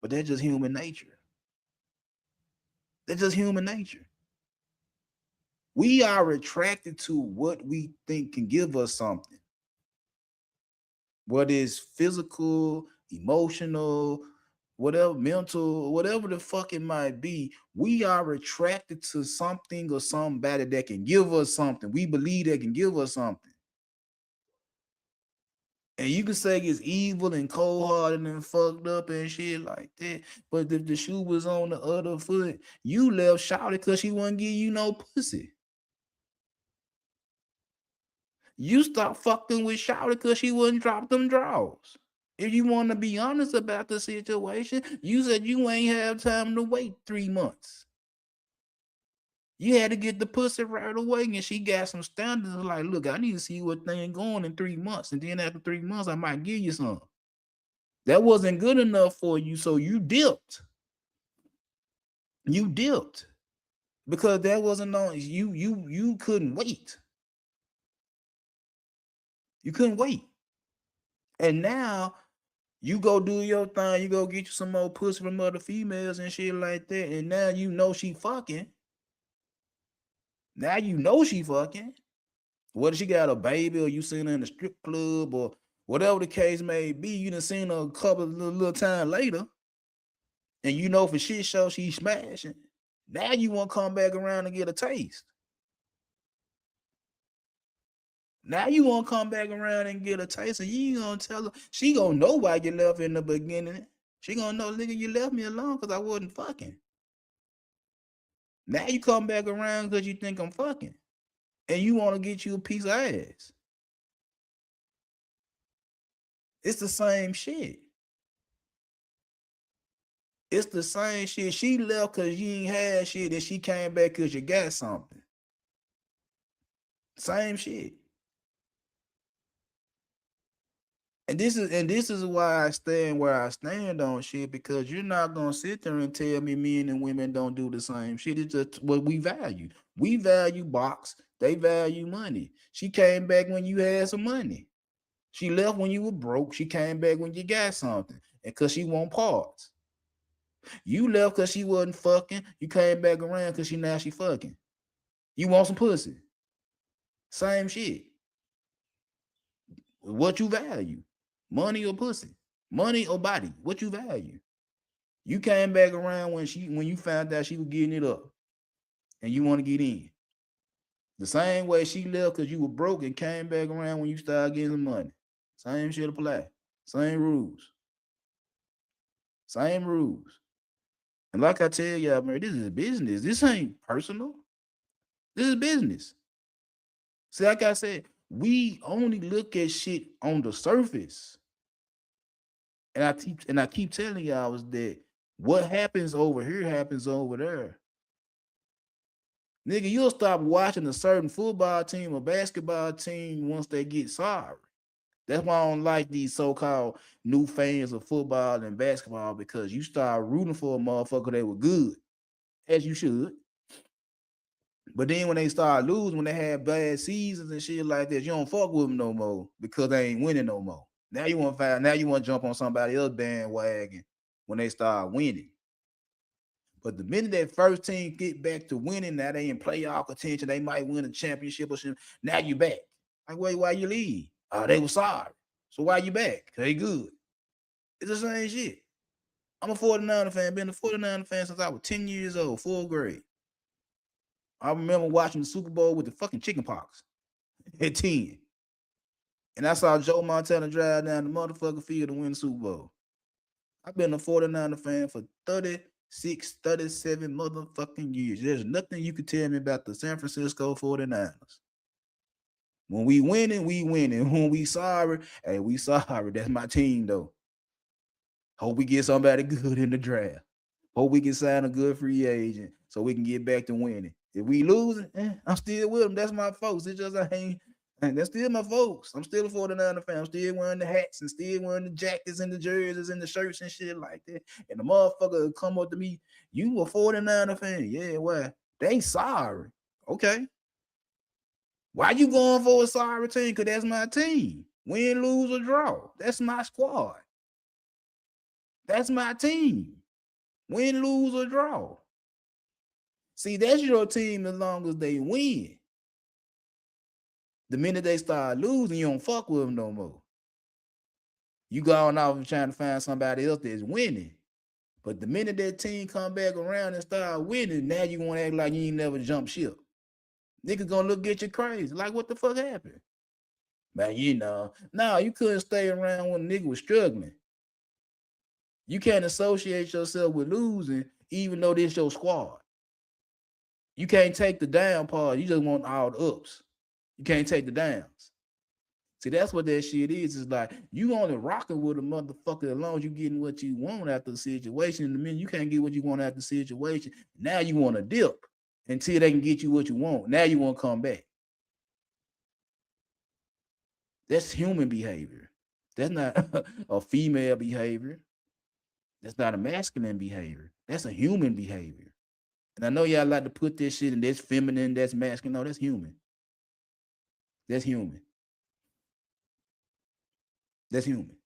[SPEAKER 2] But that's just human nature. That's just human nature. We are attracted to what we think can give us something. What is physical, emotional, whatever, mental, whatever the fuck it might be, we are attracted to something or somebody that can give us something. We believe that can give us something. And you can say it's evil and cold-hearted and fucked up and shit like that. But if the shoe was on the other foot, you left shouted because she wouldn't give you no pussy. You stopped fucking with shouted because she wouldn't drop them draws. If you want to be honest about the situation, you said you ain't have time to wait 3 months. You had to get the pussy right away, and she got some standards like, look, I need to see what thing going in 3 months, and then after 3 months, I might give you some. That wasn't good enough for you, so you dipped. You dipped because that wasn't on you. You couldn't wait. You couldn't wait, and now you go do your thing. You go get you some more pussy from other females and shit like that, and now you know she fucking. Now you know she fucking. Whether she got a baby or you seen her in the strip club or whatever the case may be, you done seen her a couple of little time later, and you know for shit show she's smashing. Now you want to come back around and get a taste. Now you want to come back around and get a taste, and you ain't gonna tell her. She gonna know why you left in the beginning. She gonna know, nigga, you left me alone because I wasn't fucking. Now you come back around because you think I'm fucking, and you want to get you a piece of ass. It's the same shit. It's the same shit. She left because you ain't had shit, and she came back because you got something. Same shit. And this is why I stand where I stand on shit, because you're not gonna sit there and tell me men and women don't do the same shit. It's just what we value. We value box. They value money. She came back when you had some money. She left when you were broke. She came back when you got something, and because she want parts. You left because she wasn't fucking. You came back around because now she fucking. You want some pussy. Same shit. What you value? Money or pussy? Money or body? What you value? You came back around when you found out she was getting it up, and you want to get in. The same way she left because you were broke and came back around when you started getting the money. Same shit apply. Same rules. Same rules. And like I tell y'all, man, this is business. This ain't personal. This is business. See, like I said, we only look at shit on the surface. And I keep telling y'all is that what happens over here happens over there. Nigga, you'll stop watching a certain football team or basketball team once they get sorry. That's why I don't like these so-called new fans of football and basketball, because you start rooting for a motherfucker that was good, as you should. But then when they start losing, when they have bad seasons and shit like that, you don't fuck with them no more because they ain't winning no more. Now you want to jump on somebody else bandwagon when they start winning. But the minute that first team get back to winning, now they in playoff contention, they might win a championship or something. Now you back. Like, wait, why you leave? Oh, they were sorry. So why you back? They good. It's the same shit. I'm a 49er fan, been a 49er fan since I was 10 years old, 4th grade. I remember watching the Super Bowl with the fucking chicken pox at 10. And I saw Joe Montana drive down the motherfucking field to win the Super Bowl. I've been a 49er fan for 36, 37 motherfucking years. There's nothing you can tell me about the San Francisco 49ers. When we winning, we winning. When we sorry, hey, we sorry. That's my team, though. Hope we get somebody good in the draft. Hope we can sign a good free agent so we can get back to winning. If we losing, I'm still with them. That's my folks. It's just that's still my folks. I'm still a 49er fan. I'm still wearing the hats and still wearing the jackets and the jerseys and the shirts and shit like that. And the motherfucker will come up to me, you a 49er fan? Yeah, well, they sorry. Okay. Why you going for a sorry team? Because that's my team. Win, lose, or draw. That's my squad. That's my team. Win, lose, or draw. See, that's your team as long as they win. The minute they start losing, you don't fuck with them no more. You going off and trying to find somebody else that's winning. But the minute that team come back around and start winning, now you want to act like you ain't never jumped ship. Niggas gonna look at you crazy. Like, what the fuck happened? Man, no, you couldn't stay around when the nigga was struggling. You can't associate yourself with losing, even though this your squad. You can't take the down part. You just want all the ups. You can't take the downs. See, that's what that shit is. It's like you only rocking with a motherfucker as long as you getting what you want after the situation. And the minute you can't get what you want after the situation, now you want to dip until they can get you what you want. Now you want to come back. That's human behavior. That's not a female behavior. That's not a masculine behavior. That's a human behavior. And I know y'all like to put this shit in that's feminine, that's masculine. No, that's human. That's human. That's human.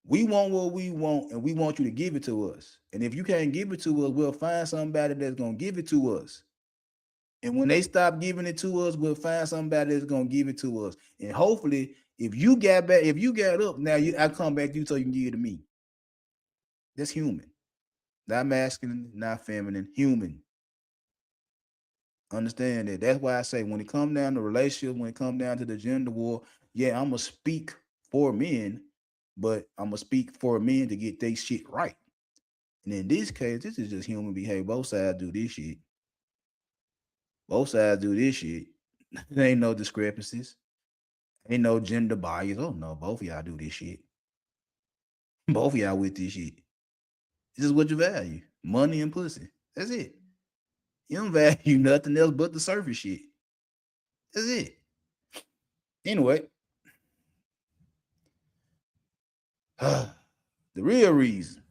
[SPEAKER 2] We want what we want, and we want you to give it to us. And if you can't give it to us, we'll find somebody that's going to give it to us. And when they stop giving it to us, we'll find somebody that's going to give it to us. And hopefully, if you got up, now I come back to you so you can give it to me. That's human. Not masculine, not feminine, human. Understand that. That's why I say when it comes down to relationships, when it comes down to the gender war, yeah, I'm going to speak for men, but I'm going to speak for men to get their shit right. And in this case, this is just human behavior. Both sides do this shit. Both sides do this shit. There ain't no discrepancies. Ain't no gender bias. Oh, no, both of y'all do this shit. Both of y'all with this shit. This is what you value. Money and pussy. That's it. You don't value nothing else but the surface shit. That's it. Anyway. The real reason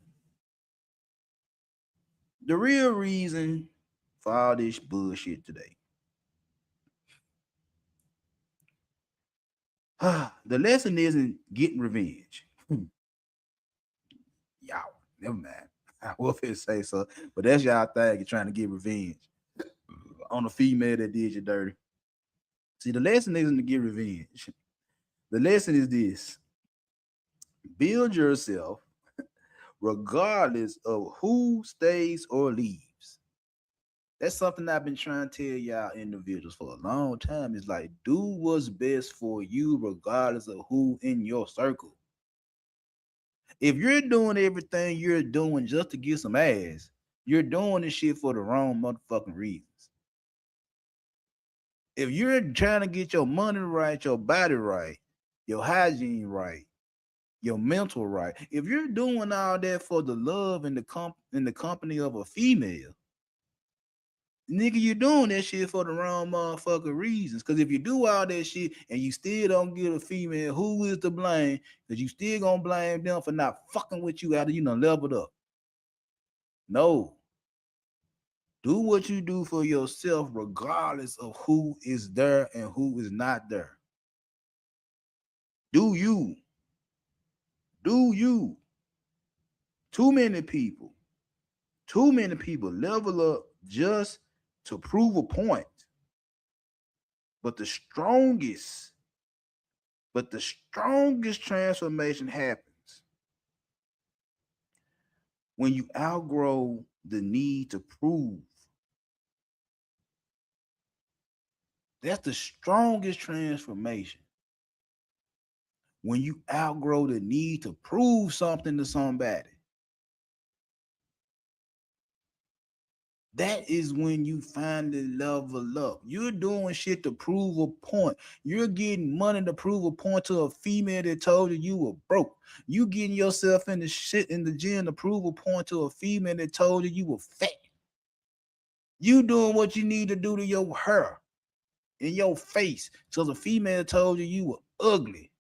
[SPEAKER 2] for all this bullshit today. The lesson isn't getting revenge. Y'all, never mind. I will say so, but that's y'all thing. You're trying to get revenge on a female that did you dirty. See, the lesson isn't to get revenge. The lesson is this: build yourself regardless of who stays or leaves. That's something I've been trying to tell y'all individuals for a long time. It's like, do what's best for you regardless of who in your circle. If you're doing everything you're doing just to get some ass, You're doing this shit for the wrong motherfucking reasons. If you're trying to get your money right, your body right, your hygiene right, your mental right, if you're doing all that for the love and the company of a female, nigga, you're doing that shit for the wrong motherfucking reasons. Because if you do all that shit and you still don't get a female, who is to blame? Because you still gonna blame them for not fucking with you after you done leveled up. No. Do what you do for yourself, regardless of who is there and who is not there. Do you? Do you? Too many people level up just to prove a point. But the strongest transformation happens when you outgrow the need to prove. That's the strongest transformation. When you outgrow the need to prove something to somebody. That is when you finally level up. You're doing shit to prove a point. You're getting money to prove a point to a female that told you were broke. You getting yourself in the shit in the gym to prove a point to a female that told you were fat. You doing what you need to do to your hair, in your face, till the female told you were ugly.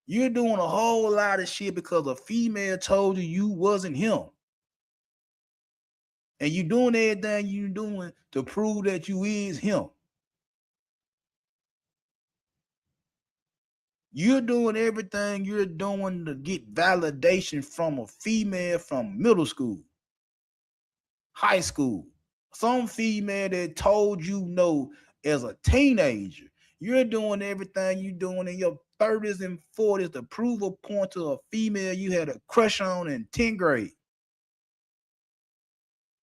[SPEAKER 2] You're doing a whole lot of shit because a female told you wasn't him. And you doing everything you doing to prove that you is him. You're doing everything you're doing to get validation from a female from middle school, high school, some female that told you no as a teenager. You're doing everything you're doing in your 30s and 40s to prove a point to a female you had a crush on in 10th grade.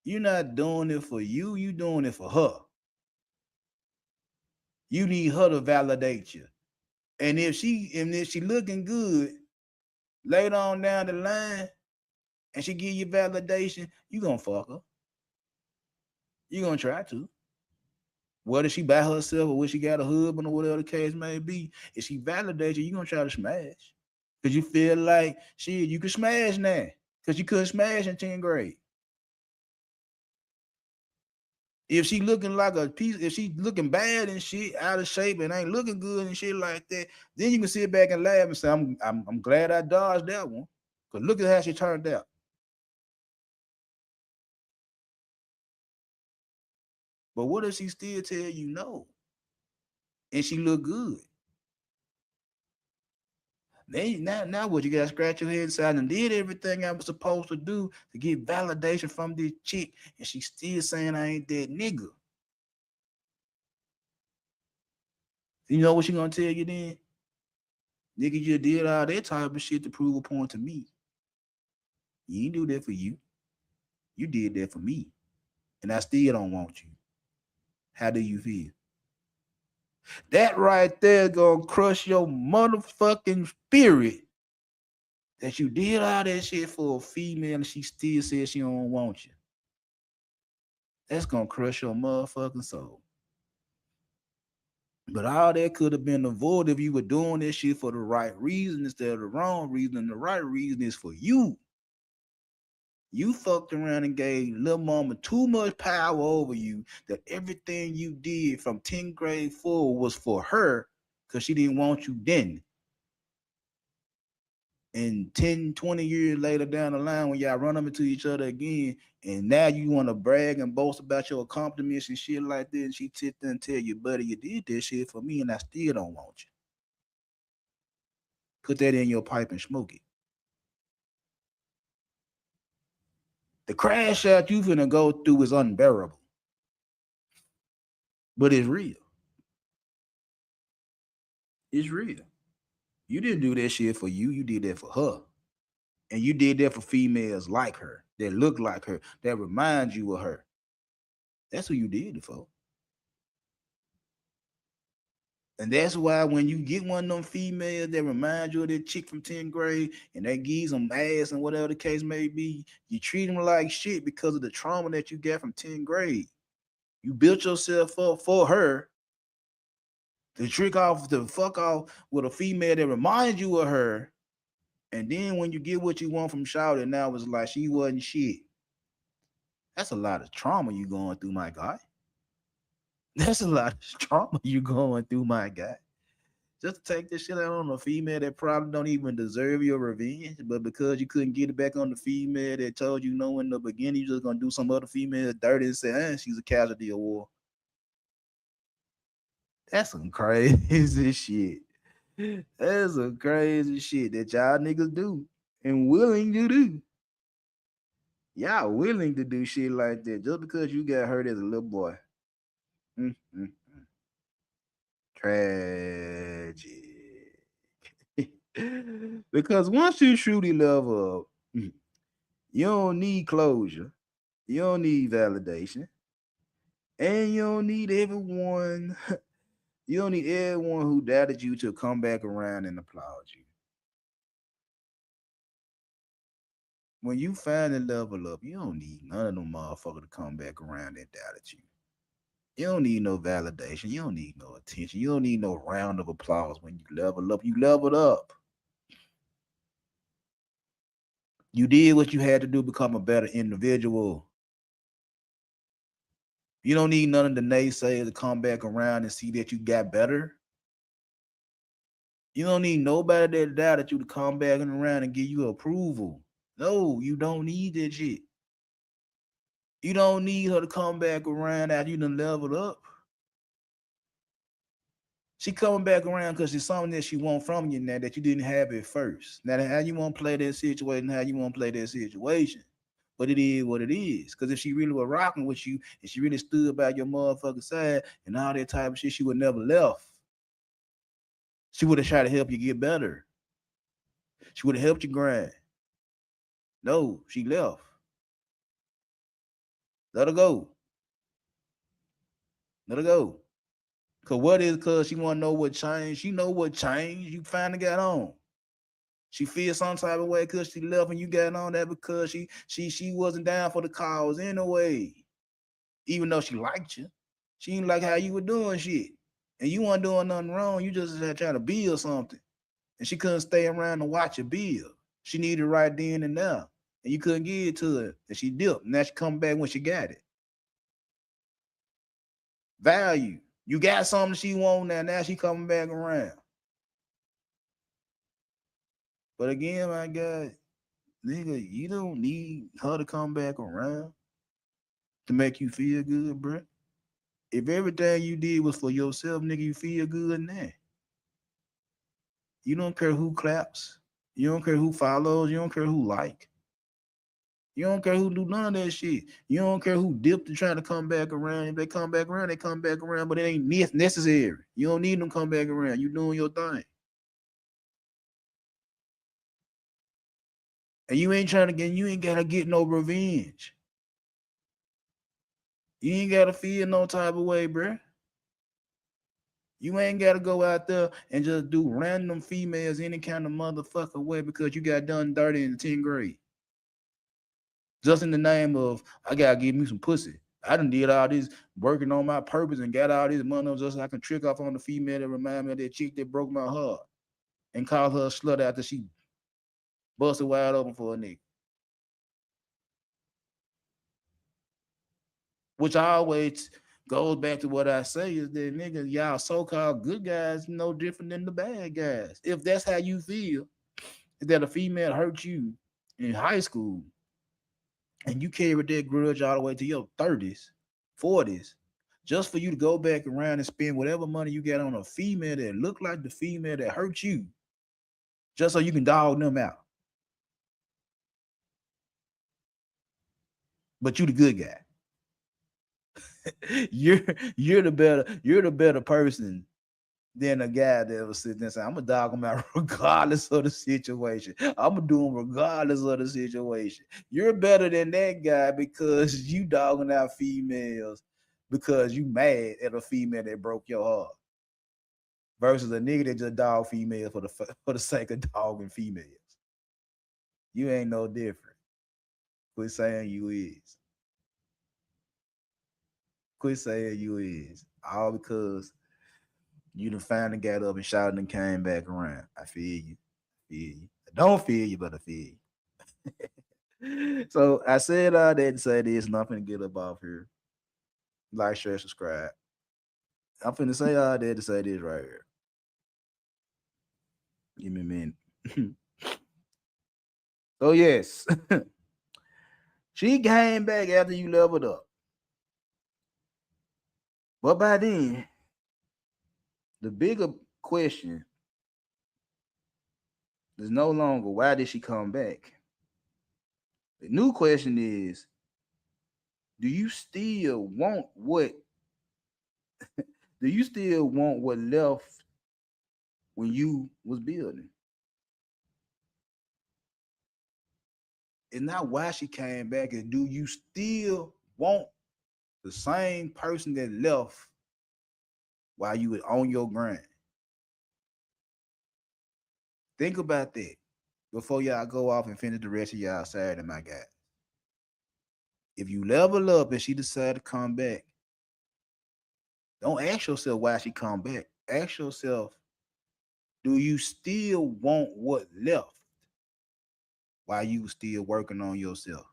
[SPEAKER 2] You're not doing it for you. You're doing it for her. You need her to validate you. And if she looking good later on down the line and she give you validation, you gonna fuck her. You gonna try to. Whether she by herself or whether she got a husband or whatever the case may be, if she validates you gonna try to smash. Because you feel like, shit, you can smash now. Because you couldn't smash in 10th grade. If she looking like a piece, if she looking bad and shit, out of shape and ain't looking good and shit like that, then you can sit back and laugh and say, I'm glad I dodged that one. Because look at how she turned out. But what if she still tell you no? And she look good? Now what, you gotta scratch your head inside and did everything I was supposed to do to get validation from this chick, and she still saying I ain't that nigga. You know what she gonna tell you then? Nigga, you did all that type of shit to prove a point to me. You ain't do that for you. You did that for me. And I still don't want you. How do you feel? That right there gonna crush your motherfucking spirit. That you did all that shit for a female and she still says she don't want you. That's gonna crush your motherfucking soul. But all that could have been avoided if you were doing this shit for the right reason instead of the wrong reason. And the right reason is for you. You fucked around and gave little mama too much power over you that everything you did from 10th grade forward was for her because she didn't want you then. And 10, 20 years later down the line, when y'all run up into each other again, and now you want to brag and boast about your accomplishments and shit like that, and she sit there and tell you, buddy, you did this shit for me and I still don't want you. Put that in your pipe and smoke it. The crash out you finna go through is unbearable. But it's real. It's real. You didn't do that shit for you. You did that for her. And you did that for females like her, that look like her, that remind you of her. That's who you did it for. And that's why when you get one of them females that remind you of that chick from 10th grade and they give some ass and whatever the case may be, you treat them like shit because of the trauma that you got from 10th grade. You built yourself up for her to trick off, to fuck off with a female that reminds you of her. And then when you get what you want from Shawty, now it's like she wasn't shit. That's a lot of trauma you going through, my guy. That's a lot of trauma you going through, my guy. Just to take this shit out on a female that probably don't even deserve your revenge, but because you couldn't get it back on the female that told you no in the beginning, you just gonna do some other female dirty and say, she's a casualty of war. That's some crazy shit. That's some crazy shit that y'all niggas do and willing to do. Y'all willing to do shit like that just because you got hurt as a little boy. Mm-hmm. Tragic. Because once you truly love up, you don't need closure, you don't need validation, and you don't need everyone. You don't need everyone who doubted you to come back around and applaud you. When you finally level up, you don't need none of them motherfuckers to come back around and doubted you. You don't need no validation. You don't need no attention. You don't need no round of applause when you level up. You leveled up. You did what you had to do to become a better individual. You don't need none of the naysayers to come back around and see that you got better. You don't need nobody that doubted you to come back around and give you approval. No, you don't need that shit. You don't need her to come back around after you done leveled up. She coming back around because it's something that she want from you now that you didn't have at first. Now, how you want to play that situation, how you want to play that situation. But it is what it is. Because if she really was rocking with you and she really stood by your motherfucking side and all that type of shit, she would never left. She would have tried to help you get better. She would have helped you grind. No, she left. Let her go. Let her go. Cause what is cause she want to know what changed? She know what changed. You finally got on. She feels some type of way because she left and you got on that because she wasn't down for the cause anyway. Even though she liked you. She didn't like how you were doing shit. And you weren't doing nothing wrong. You just had trying to build something. And she couldn't stay around and watch it build. She needed it right then and now. And you couldn't give it to her. And she dipped. Now she come back when she got it. Value. You got something she want now. Now she coming back around. But again, my God, nigga, you don't need her to come back around to make you feel good, bro. If everything you did was for yourself, nigga, you feel good now. You don't care who claps. You don't care who follows. You don't care who like. You don't care who do none of that shit. You don't care who dipped to try to come back around. If they come back around, they come back around, but it ain't necessary. You don't need them to come back around. You doing your thing. And you ain't trying to get, you ain't gotta get no revenge. You ain't gotta feel no type of way, bruh. You ain't gotta go out there and just do random females any kind of motherfucker way because you got done dirty in the 10th grade. Just in the name of, I gotta give me some pussy. I done did all this working on my purpose and got all these money just so I can trick off on the female that remind me of that chick that broke my heart and call her a slut after she busted wide open for a nigga. Which always goes back to what I say is that nigga, y'all so-called good guys no different than the bad guys. If that's how you feel, that a female hurt you in high school and you carried that grudge all the way to your 30s, 40s, just for you to go back around and spend whatever money you get on a female that look like the female that hurt you, just so you can dog them out. But you the good guy. you're the better person than a guy that was sitting there saying, I'm gonna dog him out regardless of the situation. I'm gonna do him regardless of the situation. You're better than that guy because you dogging out females because you mad at a female that broke your heart. versus a nigga that just dog female for the sake of dogging females. You ain't no different. Quit saying you is. Quit saying you is. All because you done finally got up and shouted and came back around. I feel you. Feel you. I don't feel you, but I feel you. So I said all that to say this, and I'm finna get up off here. Like, share, subscribe. I'm finna say all that to say this right here. Give me a minute. So yes, she came back after you leveled up. But by then, the bigger question is no longer why did she come back? The new question is, do you still want what left when you was building? It's not why she came back, and do you still want the same person that left while you were on your grind? Think about that before y'all go off and finish the rest of y'all Saturday, my guy. If you level up and she decided to come back, don't ask yourself why she come back. Ask yourself, do you still want what left while you still working on yourself?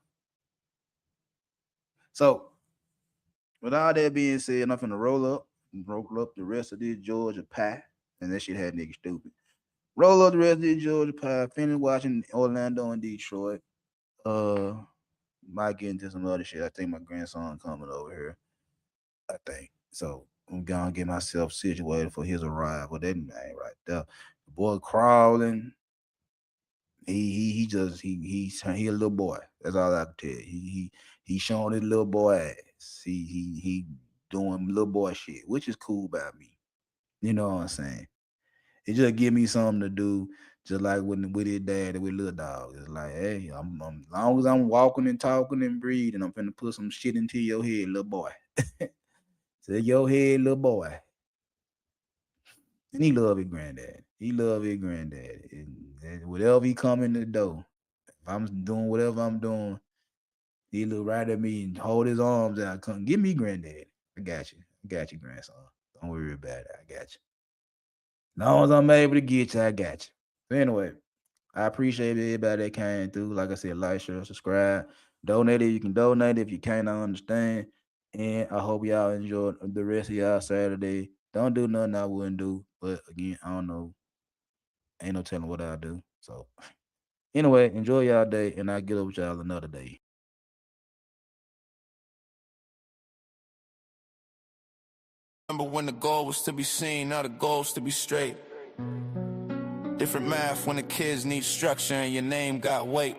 [SPEAKER 2] So, with all that being said, I'm finna roll up the rest of this Georgia pie, and that shit had niggas stupid. Roll up the rest of this Georgia pie, finish watching Orlando and Detroit. Might get into some other shit. I think my grandson coming over here. I think. So I'm gonna get myself situated for his arrival. That ain't right there. The boy crawling. He's a little boy. That's all I can tell you. He showing his little boy ass. He doing little boy shit, which is cool by me. You know what I'm saying? It just give me something to do, just like with his dad and with little dog. It's like, hey, I'm as long as I'm walking and talking and breathing, I'm finna put some shit into your head, little boy. To your head, little boy. And he love his granddad. And whatever he come in the door, if I'm doing whatever I'm doing, he look right at me and hold his arms out. Come, give me granddad. I got you, grandson. Don't worry about it. I got you. As long as I'm able to get you, I got you. So anyway, I appreciate everybody that came through. Like I said, like, share, subscribe, donate if you can donate. If you can't, I understand. And I hope y'all enjoyed the rest of y'all Saturday. Don't do nothing I wouldn't do. But again, I don't know. Ain't no telling what I'll do. So anyway, enjoy y'all day, and I'll get up with y'all another day.
[SPEAKER 1] Remember when the goal was to be seen, now the goal's to be straight. Different math when the kids need structure and your name got weight.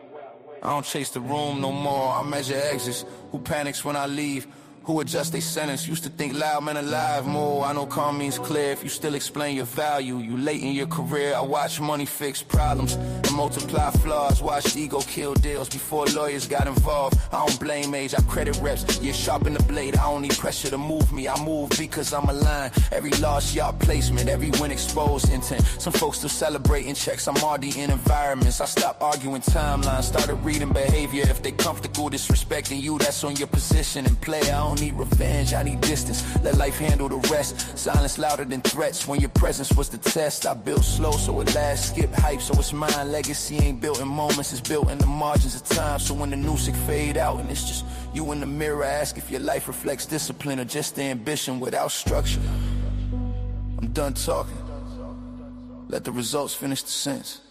[SPEAKER 1] I don't chase the room no more, I measure exits. Who panics when I leave? Who adjust their sentence? Used to think loud men alive more. I know calm means clear if you still explain your value. You late in your career, I watch money fix problems and multiply flaws. Watch ego kill deals before lawyers got involved. I don't blame age, I credit reps. You're sharpen the blade, I don't need pressure to move me. I move because I'm aligned. Every loss, y'all placement, every win exposed intent. Some folks still celebrating checks, I'm already in environments. I stopped arguing timelines, started reading behavior. If they comfortable disrespecting you, that's on your position and play. I don't need revenge, I need distance. Let life handle the rest. Silence louder than threats when your presence was the test. I built slow so it lasts. Skip hype so it's mine. Legacy ain't built in moments, it's built in the margins of time. So when the music fade out and it's just you in the mirror, ask if your life reflects discipline or just the ambition without structure. I'm done talking. Let the results finish the sentence.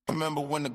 [SPEAKER 1] Remember when the